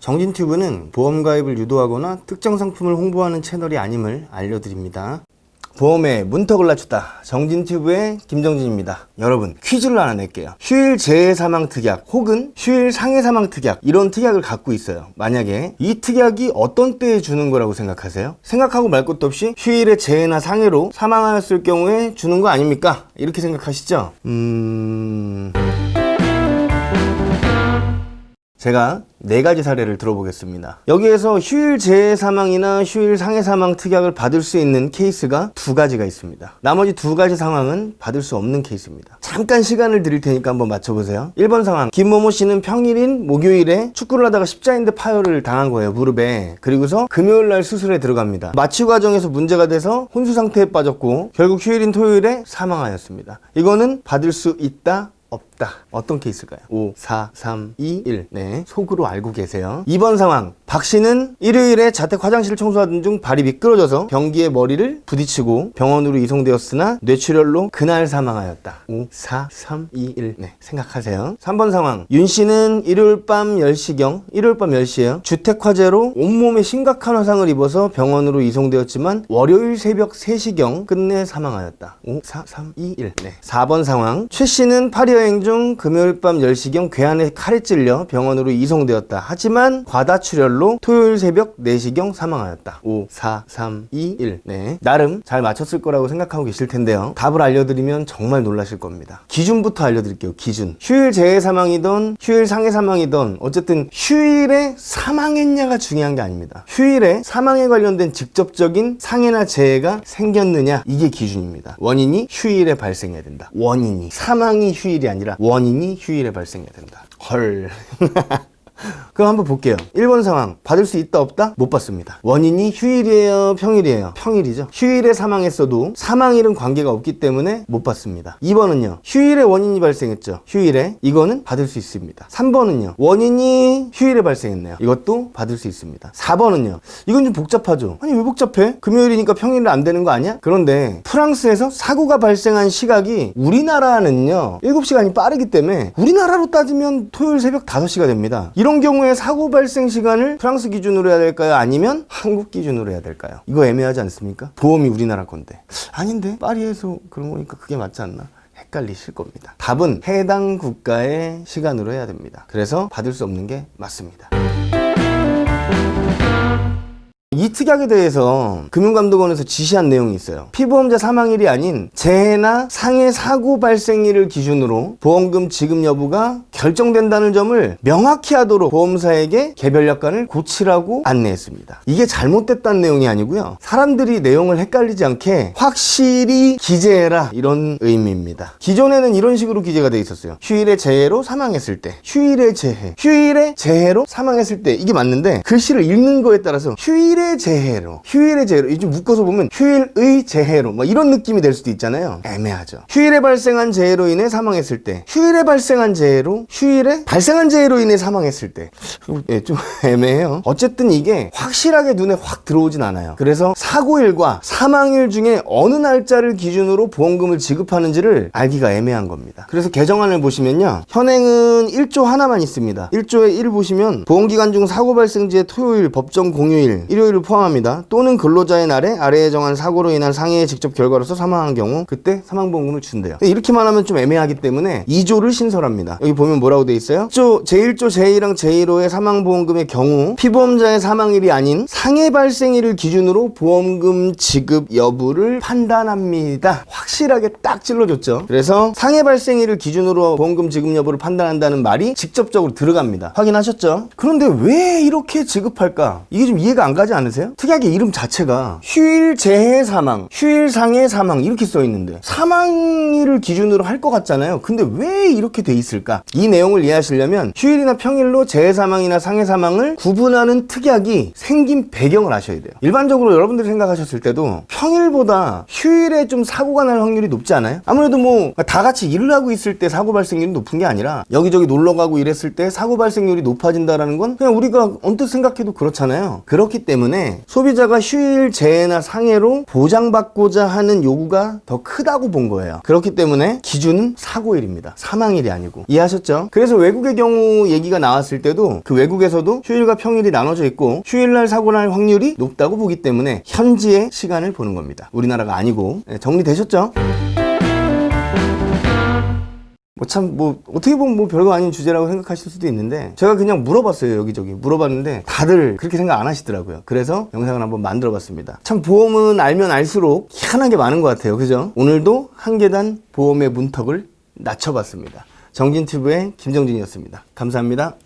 정진튜브는 보험 가입을 유도하거나 특정 상품을 홍보하는 채널이 아님을 알려드립니다. 보험의 문턱을 낮추다. 정진튜브의 김정진입니다. 여러분, 퀴즈를 하나 낼게요. 휴일 재해 사망 특약 혹은 휴일 상해 사망 특약, 이런 특약을 갖고 있어요. 만약에 이 특약이 어떤 때에 주는 거라고 생각하세요? 생각하고 말 것도 없이 휴일에 재해나 상해로 사망하였을 경우에 주는 거 아닙니까? 이렇게 생각하시죠? 제가 4가지 사례를 들어보겠습니다. 여기에서 휴일 재해 사망이나 휴일 상해 사망 특약을 받을 수 있는 케이스가 2가지가 있습니다. 나머지 2가지 상황은 받을 수 없는 케이스입니다. 잠깐 시간을 드릴 테니까 한번 맞춰보세요. 1번 상황, 김모모 씨는 평일인 목요일에 축구를 하다가 십자인대 파열을 당한 거예요, 무릎에. 그리고서 금요일날 수술에 들어갑니다. 마취 과정에서 문제가 돼서 혼수 상태에 빠졌고 결국 휴일인 토요일에 사망하였습니다. 이거는 받을 수 있다, 없다. 어떤 케이스일까요? 5, 4, 3, 2, 1. 네, 속으로 알고 계세요. 2번 상황, 박 씨는 일요일에 자택 화장실을 청소하던 중 발이 미끄러져서 변기에 머리를 부딪히고 병원으로 이송되었으나 뇌출혈로 그날 사망하였다. 5, 4, 3, 2, 1. 네, 생각하세요. 3번 상황, 윤 씨는 일요일 밤 10시에요. 주택 화재로 온몸에 심각한 화상을 입어서 병원으로 이송되었지만 월요일 새벽 3시경 끝내 사망하였다. 5, 4, 3, 2, 1. 네. 4번 상황, 최 씨는 파리 여행 중 금요일 밤 10시경 괴한에 칼에 찔려 병원으로 이송되었다. 하지만 과다출혈로 토요일 새벽 4시경 사망하였다. 5, 4, 3, 2, 1. 네, 나름 잘 맞췄을 거라고 생각하고 계실 텐데요. 답을 알려드리면 정말 놀라실 겁니다. 기준부터 알려드릴게요. 기준. 휴일 재해 사망이든 휴일 상해 사망이든 어쨌든 휴일에 사망했냐가 중요한 게 아닙니다. 휴일에 사망에 관련된 직접적인 상해나 재해가 생겼느냐, 이게 기준입니다. 원인이 휴일에 발생해야 된다. 원인이, 사망이 휴일이 아니라 원인이 휴일에 발생해야 된다. 헐. 그럼 한번 볼게요. 1번 상황, 받을 수 있다, 없다? 못 받습니다. 원인이 휴일이에요, 평일이에요? 평일이죠. 휴일에 사망했어도 사망일은 관계가 없기 때문에 못 받습니다. 2번은요, 휴일에 원인이 발생했죠. 휴일에. 이거는 받을 수 있습니다. 3번은요, 원인이 휴일에 발생했네요. 이것도 받을 수 있습니다. 4번은요, 이건 좀 복잡하죠. 아니, 왜 복잡해? 금요일이니까 평일은 안 되는 거 아니야? 그런데 프랑스에서 사고가 발생한 시각이 우리나라는요 7시간이 빠르기 때문에 우리나라로 따지면 토요일 새벽 5시가 됩니다. 이런 경우에 사고 발생 시간을 프랑스 기준으로 해야 될까요? 아니면 한국 기준으로 해야 될까요? 이거 애매하지 않습니까? 보험이 우리나라 건데. 아닌데? 파리에서 그런 거니까 그게 맞지 않나? 헷갈리실 겁니다. 답은 해당 국가의 시간으로 해야 됩니다. 그래서 받을 수 없는 게 맞습니다. 이 특약에 대해서 금융감독원에서 지시한 내용이 있어요. 피보험자 사망일이 아닌 재해나 상해 사고 발생일을 기준으로 보험금 지급 여부가 결정된다는 점을 명확히 하도록 보험사에게 개별 약관을 고치라고 안내했습니다. 이게 잘못됐다는 내용이 아니고요, 사람들이 내용을 헷갈리지 않게 확실히 기재해라, 이런 의미입니다. 기존에는 이런 식으로 기재가 돼 있었어요. 휴일에 재해로 사망했을 때, 휴일에 재해로 사망했을 때, 이게 맞는데 글씨를 읽는 거에 따라서 휴일의 재해로 이제 묶어서 보면 휴일의 재해로 뭐 이런 느낌이 될 수도 있잖아요. 애매하죠. 휴일에 발생한 재해로 인해 사망했을 때, 휴일에 발생한 재해로 인해 사망했을 때, 좀 애매해요. 어쨌든 이게 확실하게 눈에 확 들어오진 않아요. 그래서 사고일과 사망일 중에 어느 날짜를 기준으로 보험금을 지급하는지를 알기가 애매한 겁니다. 그래서 개정안을 보시면요, 현행은 1조 하나만 있습니다. 1조의 1 보시면 보험기간 중 사고 발생지의 토요일, 법정 공휴일, 일요일을 포함합니다. 또는 근로자의 날에 아래에 정한 사고로 인한 상해의 직접 결과로서 사망한 경우 그때 사망보험금을 준대요. 이렇게만 하면 좀 애매하기 때문에 2조를 신설합니다. 여기 보면 뭐라고 돼 있어요? 제1조 제1항 제1호의 사망보험금의 경우 피보험자의 사망일이 아닌 상해 발생일을 기준으로 보험금 지급 여부를 판단합니다. 확실하게 딱 찔러줬죠. 그래서 상해 발생일을 기준으로 보험금 지급 여부를 판단한다는 말이 직접적으로 들어갑니다. 확인하셨죠? 그런데 왜 이렇게 지급할까? 이게 좀 이해가 안 가지 않으세요? 특약의 이름 자체가 휴일 재해 사망, 휴일 상해 사망 이렇게 써 있는데 사망일을 기준으로 할 것 같잖아요. 근데 왜 이렇게 돼 있을까? 이 내용을 이해하시려면 휴일이나 평일로 재해 사망이나 상해 사망을 구분하는 특약이 생긴 배경을 아셔야 돼요. 일반적으로 여러분들이 생각하셨을 때도 평일보다 휴일에 좀 사고가 날 확률이 높지 않아요? 아무래도 뭐 다 같이 일을 하고 있을 때 사고 발생률이 높은 게 아니라 여기저기 놀러 가고 이랬을 때 사고 발생률이 높아진다라는 건 그냥 우리가 언뜻 생각해도 그렇잖아요. 그렇기 때문에 때문에 소비자가 휴일 재해나 상해로 보장받고자 하는 요구가 더 크다고 본 거예요. 그렇기 때문에 기준은 사고일입니다. 사망일이 아니고. 이해하셨죠? 그래서 외국의 경우 얘기가 나왔을 때도 그 외국에서도 휴일과 평일이 나눠져 있고 휴일날 사고 날 확률이 높다고 보기 때문에 현지의 시간을 보는 겁니다. 우리나라가 아니고. 정리되셨죠? 어떻게 보면 별거 아닌 주제라고 생각하실 수도 있는데, 제가 그냥 물어봤어요. 여기저기 물어봤는데 다들 그렇게 생각 안 하시더라고요. 그래서 영상을 한번 만들어 봤습니다. 참 보험은 알면 알수록 희한한 게 많은 것 같아요. 그죠? 오늘도 한 계단 보험의 문턱을 낮춰봤습니다. 정진튜브의 김정진이었습니다. 감사합니다.